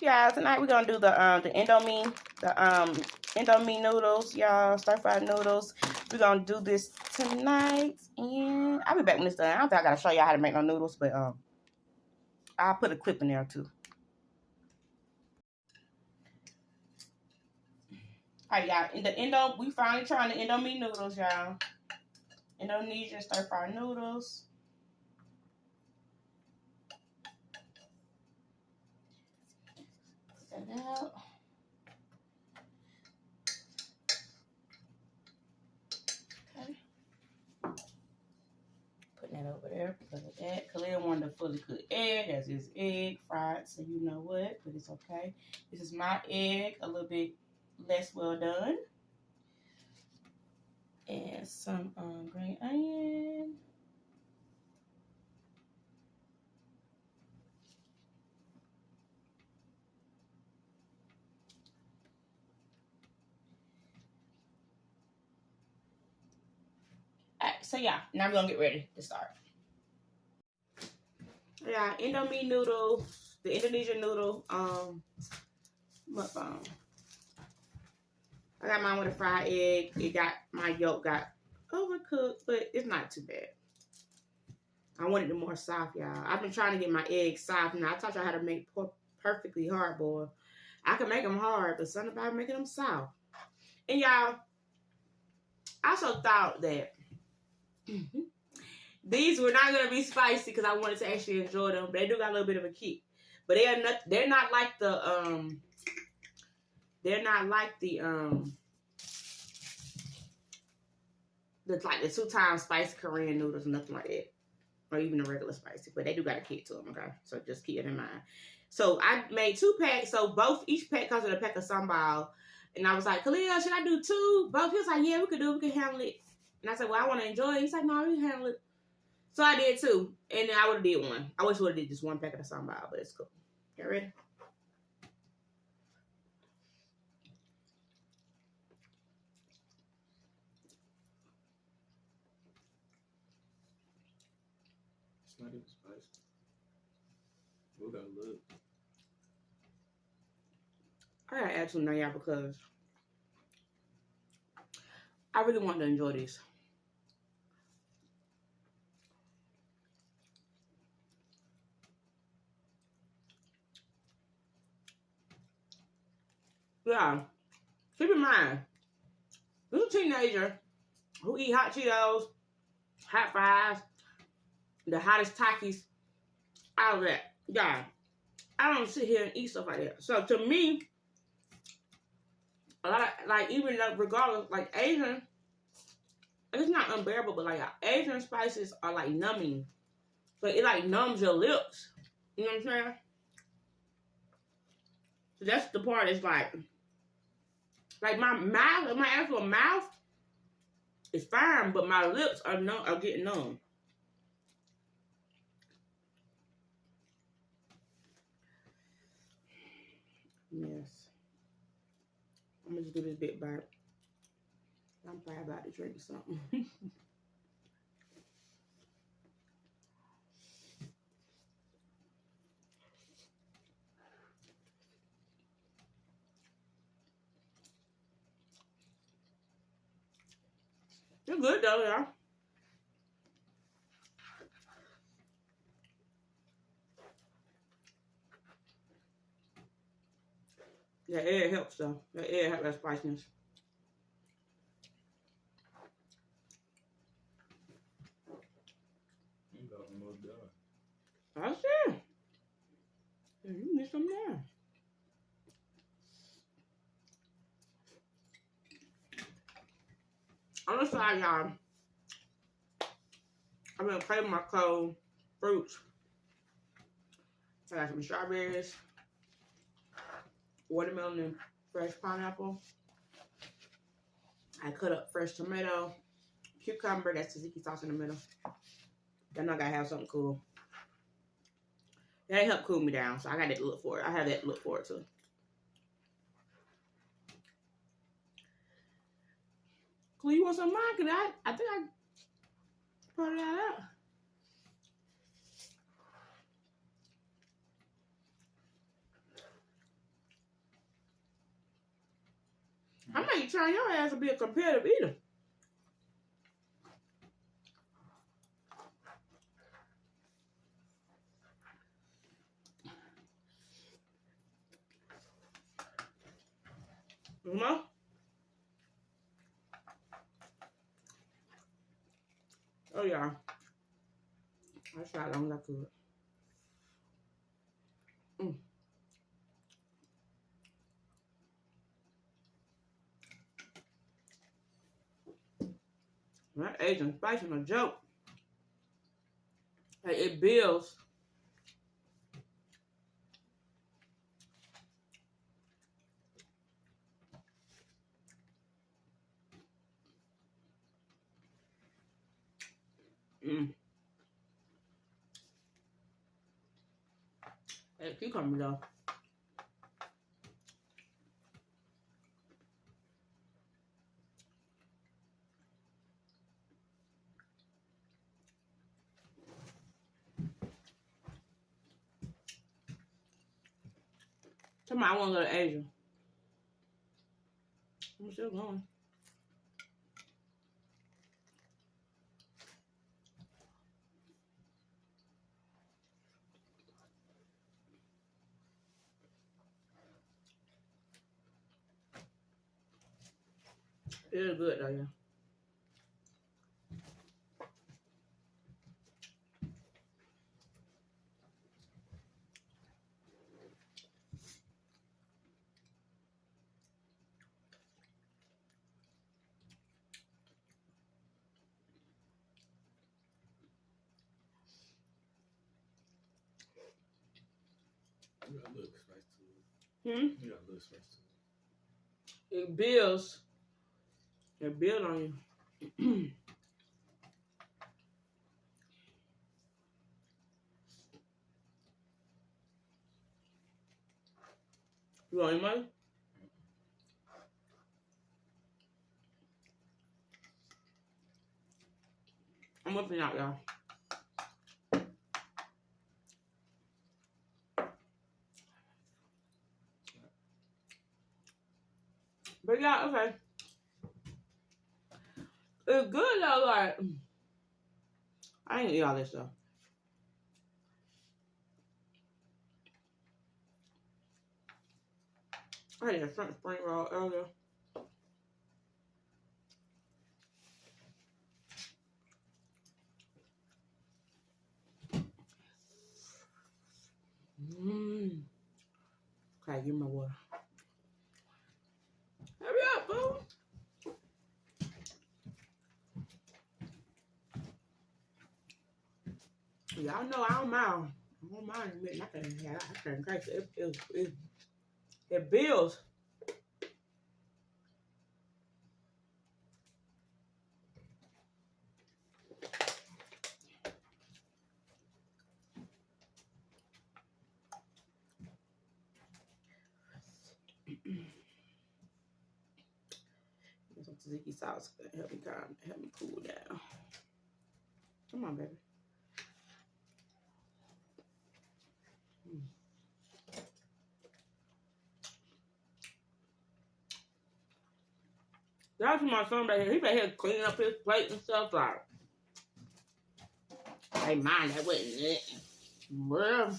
Yeah, tonight we're gonna do the Indomie noodles, y'all, stir-fried noodles. We're gonna do this tonight, and I'll be back when it's done. I don't think I gotta show y'all how to make no noodles, but I'll put a clip in there too. Alright, y'all. We finally trying the Indomie noodles, y'all. Indonesian stir-fried noodles. Put that out. Okay. Putting that over there because of that. Khalil wanted a fully cooked egg. That's his egg fried, so you know what, but it's okay. This is my egg, a little bit less well done. And some green onion. Alright, so yeah, now we're gonna get ready to start. Yeah, Indomie noodle, the Indonesian noodle, mukbang. I got mine with a fried egg. My yolk got overcooked, but it's not too bad. I wanted it more soft, y'all. I've been trying to get my eggs soft. Now, I taught y'all how to make perfectly hard boiled. I can make them hard, but something about making them soft. And y'all, I also thought that these were not going to be spicy because I wanted to actually enjoy them. But they do got a little bit of a kick. But they're not like the like the 2-time spicy Korean noodles, nothing like that, or even the regular spicy. But they do got a kick to them, okay? So just keep it in mind. So I made 2 packs. So each pack comes with a pack of sambal. And I was like, Khalil, should I do 2? Both. He was like, yeah, we could do it. We can handle it. And I said, well, I want to enjoy it. He's like, no, we can handle it. So I did 2. And then I would have did 1. I wish I would have did just 1 pack of the sambal, but it's cool. You ready? It's not even spicy. We gotta look. I gotta add some now, y'all, because I really want to enjoy this. Yeah, keep in mind, this is a teenager who eat hot Cheetos, hot fries, the hottest Takis, all of that. Yeah, I don't sit here and eat stuff like that. So to me, a lot of, like, even regardless, like Asian, it's not unbearable, but like Asian spices are like numbing. So it like numbs your lips. You know what I'm saying? So that's the part that's like my mouth, my actual mouth is fine, but my lips are getting numb. Yes. I'm gonna just do this bit by. I'm probably about to drink something. They're good though, y'all. That egg helps though. That egg helps that spiciness. You got almost done. I see. Yeah, you need some there. On the side, y'all, I'm gonna play with my cold fruits. I got some strawberries, watermelon, and fresh pineapple. I cut up fresh tomato, cucumber, that's tzatziki sauce in the middle. Then I gotta have something cool. That helped cool me down, so I got that to look for it. I have that to look forward to. Cool, you want some of mine? Cause I think I brought it out. to train your ass to be a competitive eater. You know? Oh yeah. I tried as long as I could. That Asian spice is a joke. Like, it builds. That cucumber though. Tomorrow I want to go to Asia. I'm still going. It is good though, yeah. You got a little spice to it. You got a little spice to it. It builds. It builds on you. You want any money? I'm whipping out, y'all. But yeah, okay. It's good though, like, I ain't eat all this stuff. I had a shrimp spring roll earlier. Okay, give me my water. Hurry up, boo. Y'all know I don't mind. I don't mind admitting I can't crack it. It builds. Some tzatziki sauce to help me cool down. Come on, baby. That's my son back here. He back here cleaning up his plate and stuff like. Hey, mind that wasn't it. Well.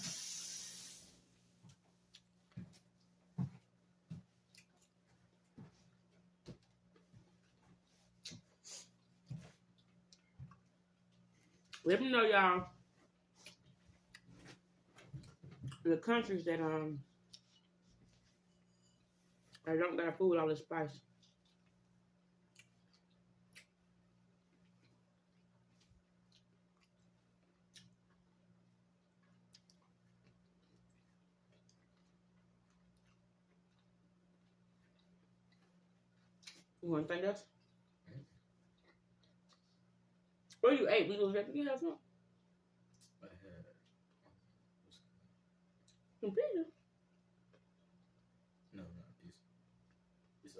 Let me know, y'all, the countries that don't got food with all this spice. You want anything else? What you ate? We was at the house, no? I had Some pizza. no, not pizza. It's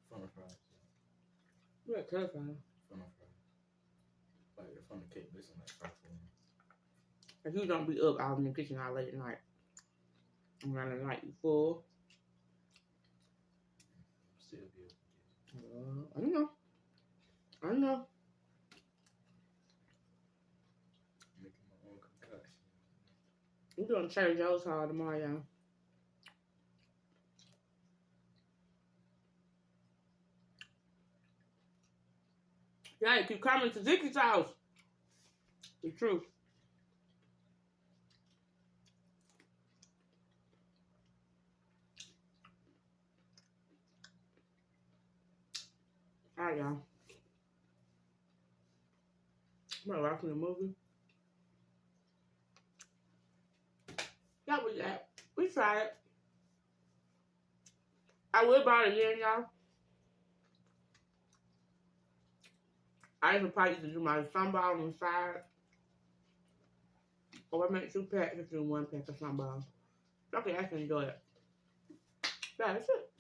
funnel fries. You got curly fries. Funnel fries. Like a funnel cake, but it's in like fry form. If you don't be up out in the kitchen all late at night, around the night you full. still be able to get it. I know. I know. Making my own concoction. I'm doing Trader Joe's haul tomorrow, y'all. Yeah, keep coming to Zicky's house. The truth. Alright, y'all. I'm watching the movie. That was that. We tried it. I will buy it again, y'all. I even probably to do my sambal on the side. Or I make 2 packs and do 1 pack of sambal. Okay, I can enjoy it. Yeah, that's it.